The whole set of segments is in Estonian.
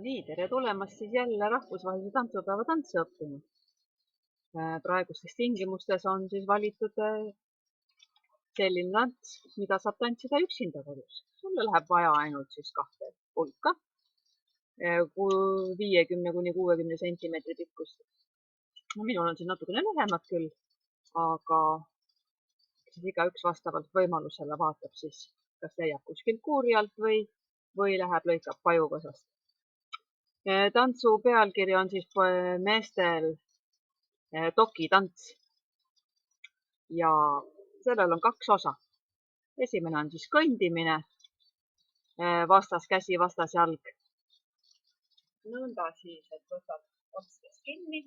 Nii, tere tulemast siis jälle rahvusvahelise tantsupäeva tantsu õppima. Praegustes tingimustes on siis valitud selline tants, mida saab tantsida üksinda kodus. Sulle läheb vaja ainult siis 2 pulka, 50 kuni 60 sentimeetri pikkust. Minul on siin natukene lühemad küll, aga siis igaüks vastavalt võimalusele vaatab siis, kas leiab kuskilt kuuri alt või läheb lõikab pajukõsast. Tantsu pealkiri on siis meestel dokitants ja sellel on 2 osa. Esimene on siis kõndimine, vastas käsi, vastas jalg. Nõnda siis, et võtad otstest kinni,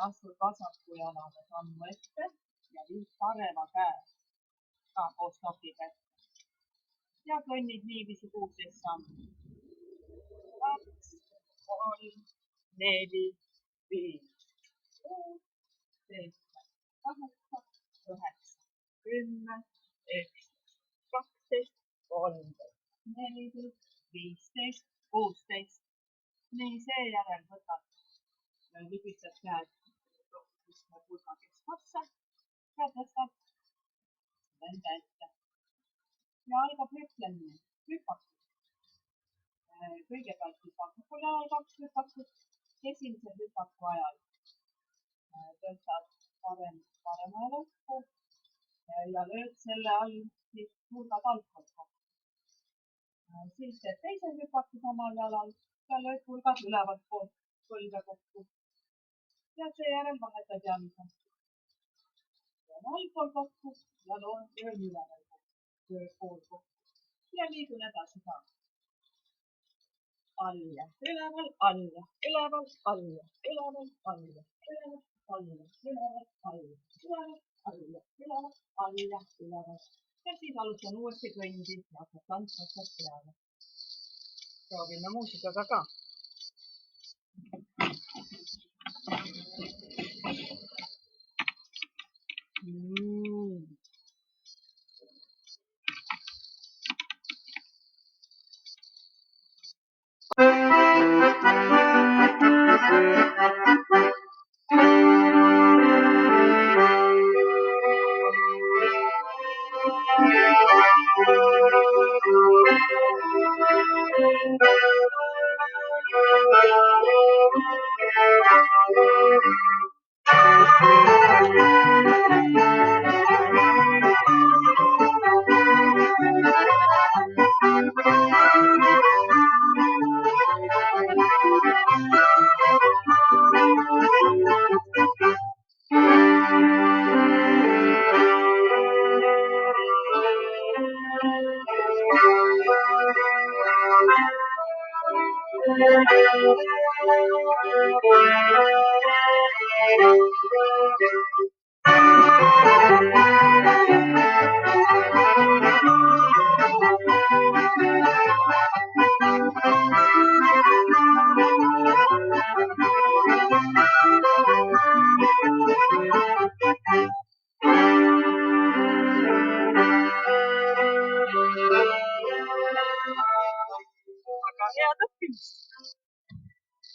astud vasaku jalaga sammu ette ja viid parema käe ka koos dokiga ette. Ja kõnnid niiviisi 16 sammu. 2, 3, 4, 5, 6, 7, 8, 9, 10, 11, 12, 13, 14, 15, 16. Nii, seejärel võtad libistad käed pulga keskvasse ja tõstad nende ette. Ja algab hüplemine, hüpakud. Kõigepealt siis vasakul jalal 2 hüpakut. Esimese hüpaku ajal tõstad paremale õhku ja lööd selle all siis pulgad altpoolt kokku. Siis teed teise hüpaku samal jalal ja lööd pulgad ülevalt poolt põlve kokku. Ja seejärel vahetad jalga. Löön allpool kokku ja löön üleval pool kokku. Ja liigun edasi ka. Alla, üleval, alla, üleval, alla, üleval, alla, üleval, alla, üleval, alla, üleval, alla, üleval, alla, üleval. Ja siis alustan uuesti kõndi ja hakkab tants otsast peale. Proovime muusikaga ka.